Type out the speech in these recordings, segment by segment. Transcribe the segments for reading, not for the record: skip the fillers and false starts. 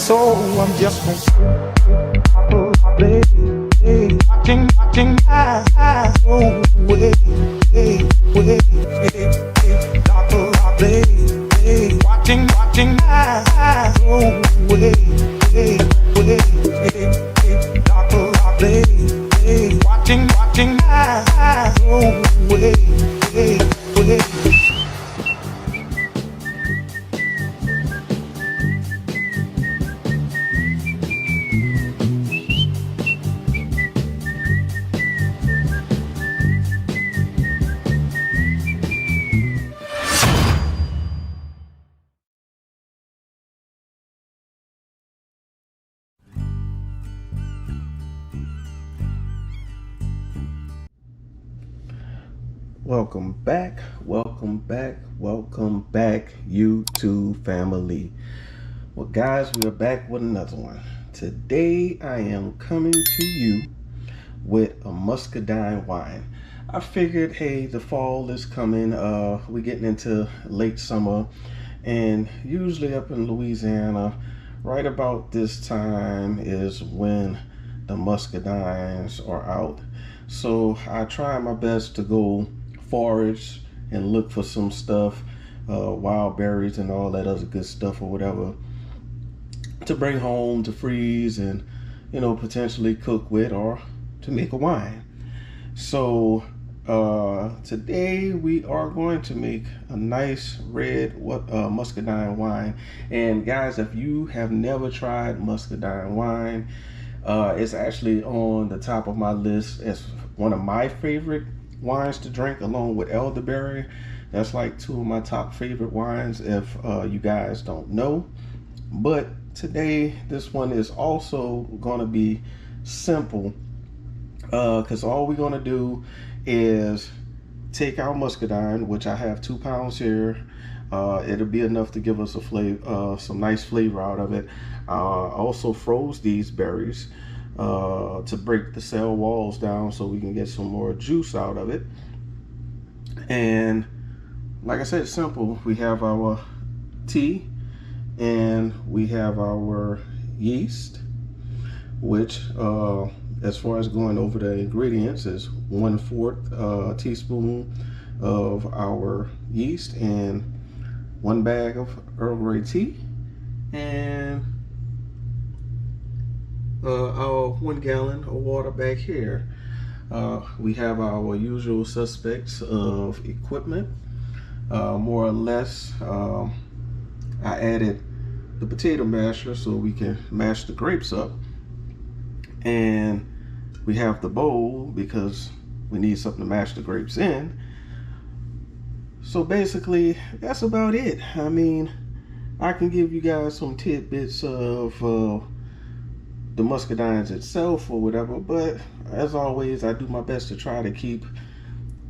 So I'm just gonna play, watching my eyes away, Dr. Play, watching my eyes away, Dr. Play, watching my eyes away. Welcome back, YouTube family. Well, guys, we are back with another one. Today, I am coming to you with a Muscadine wine. I figured, hey, the fall is coming. We're getting into late summer, and usually up in Louisiana, right about this time is when the muscadines are out. So I try my best to go forage and look for some stuff, wild berries and all that other good stuff or whatever, to bring home to freeze and, you know, potentially cook with or to make a wine. So today we are going to make a nice red muscadine wine. And guys, if you have never tried muscadine wine, it's actually on the top of my list as one of my favorite wines to drink, along with elderberry. That's like two of my top favorite wines, if you guys don't know. But today this one is also going to be simple, because all we're going to do is take our muscadine, which I have 2 pounds here. It'll be enough to give us a flavor, some nice flavor out of it. Also froze these berries to break the cell walls down so we can get some more juice out of it. And like I said, simple. We have our tea and we have our yeast, which as far as going over the ingredients is 1/4 teaspoon of our yeast and 1 bag of Earl Grey tea, and our 1 gallon of water back here. We have our usual suspects of equipment. More or less, I added the potato masher so we can mash the grapes up, and we have the bowl because we need something to mash the grapes in. So basically, that's about it. I mean, I can give you guys some tidbits of the muscadines itself or whatever, but as always, I do my best to try to keep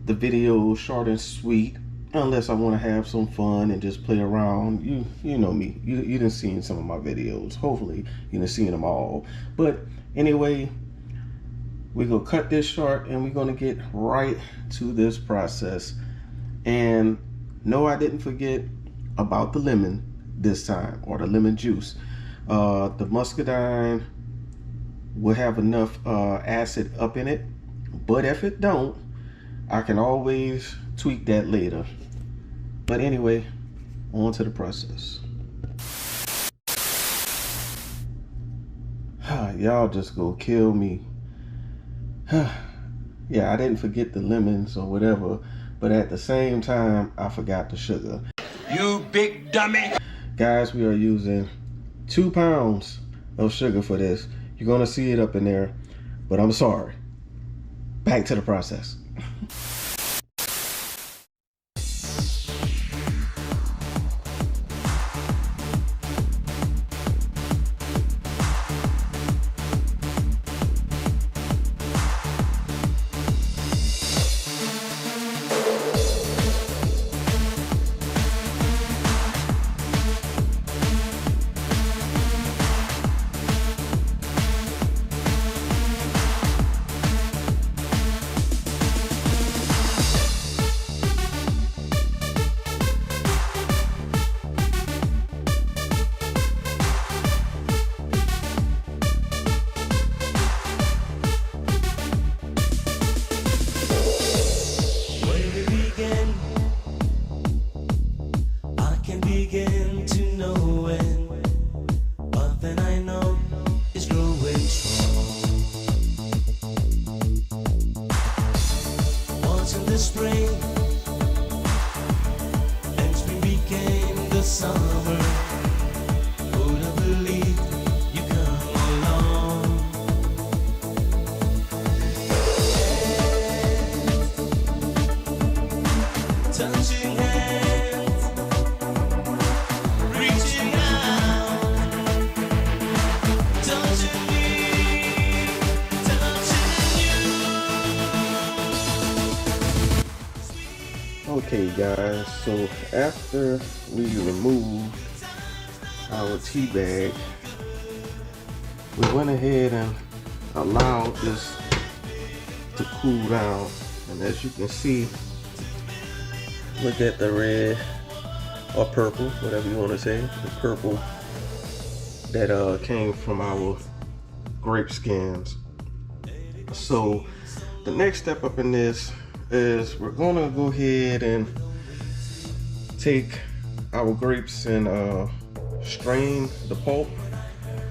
the video short and sweet, unless I want to have some fun and just play around. You know me. You done seen some of my videos. Hopefully you done seen them all. But anyway, we're gonna cut this short and we're gonna get right to this process. And no, I didn't forget about the lemon this time, or the lemon juice. The muscadine will have enough acid up in it, but if it don't, I can always tweak that later. But anyway, on to the process. Y'all just go kill me. Yeah, I didn't forget the lemons or whatever, but at the same time, I forgot the sugar. You big dummy. Guys, we are using 2 pounds of sugar for this. You're gonna see it up in there, but I'm sorry. Back to the process. Okay guys, so after we removed our tea bag, we went ahead and allowed this to cool down, and as you can see, look at the red or purple, whatever you want to say, the purple that came from our grape skins. So the next step up in this is we're gonna go ahead and take our grapes and strain the pulp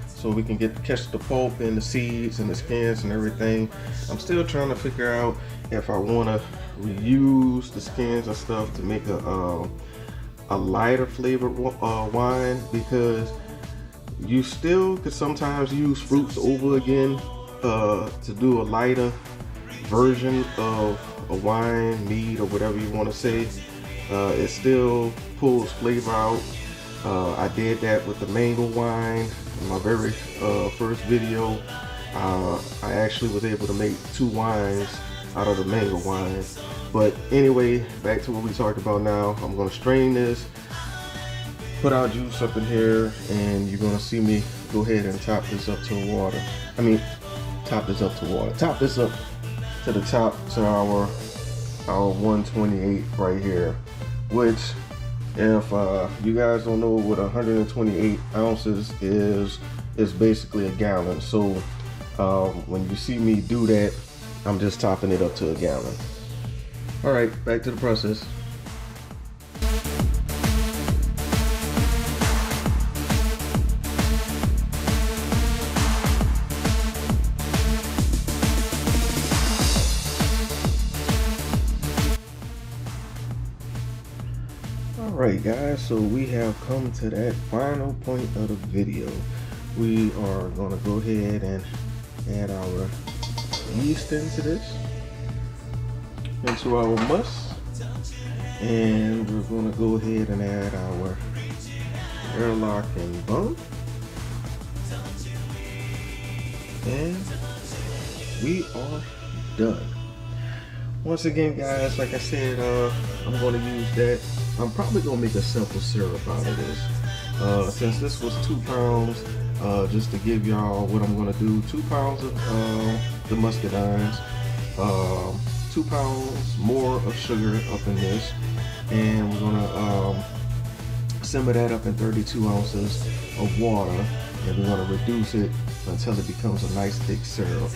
so we can catch the pulp and the seeds and the skins and everything. I'm still trying to figure out if I want to reuse the skins and stuff to make a lighter flavored wine, because you still could sometimes use fruits over again to do a lighter version of a wine, mead, or whatever you want to say. It still pulls flavor out. I did that with the mango wine in my very first video. I actually was able to make 2 wines out of the mango wine. But anyway, back to what we talked about now. I'm going to strain this, put our juice up in here, and you're going to see me go ahead and top this up to water. Top this up to water. Top this up to the top to our 128 right here, which, if you guys don't know what 128 ounces is basically a gallon. So when you see me do that, I'm just topping it up to a gallon. All right, back to the process. Alright guys, so we have come to that final point of the video. We are going to go ahead and add our yeast into our must, and we're going to go ahead and add our airlock and bump, and we are done. Once again guys, like I said, I'm going to use that. I'm probably going to make a simple syrup out of this. Since this was 2 pounds, just to give y'all what I'm going to do, 2 pounds of the muscadines, 2 pounds more of sugar up in this, and we're going to simmer that up in 32 ounces of water, and we're going to reduce it until it becomes a nice thick syrup.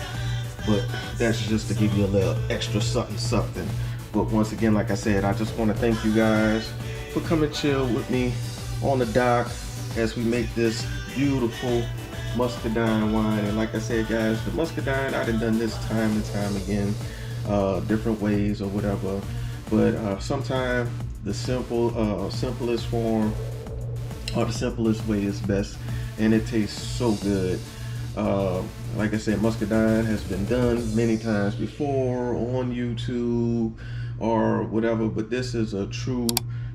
But that's just to give you a little extra something. But once again, like I said, I just want to thank you guys for coming chill with me on the dock as we make this beautiful muscadine wine. And like I said guys, the muscadine, I done this time and time again, different ways or whatever. But sometimes the simplest form or the simplest way is best, and it tastes so good. Like I said, muscadine has been done many times before on YouTube or whatever, but this is a true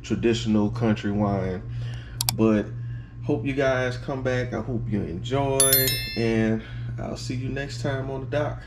traditional country wine. But hope you guys come back. I hope you enjoyed, and I'll see you next time on the dock.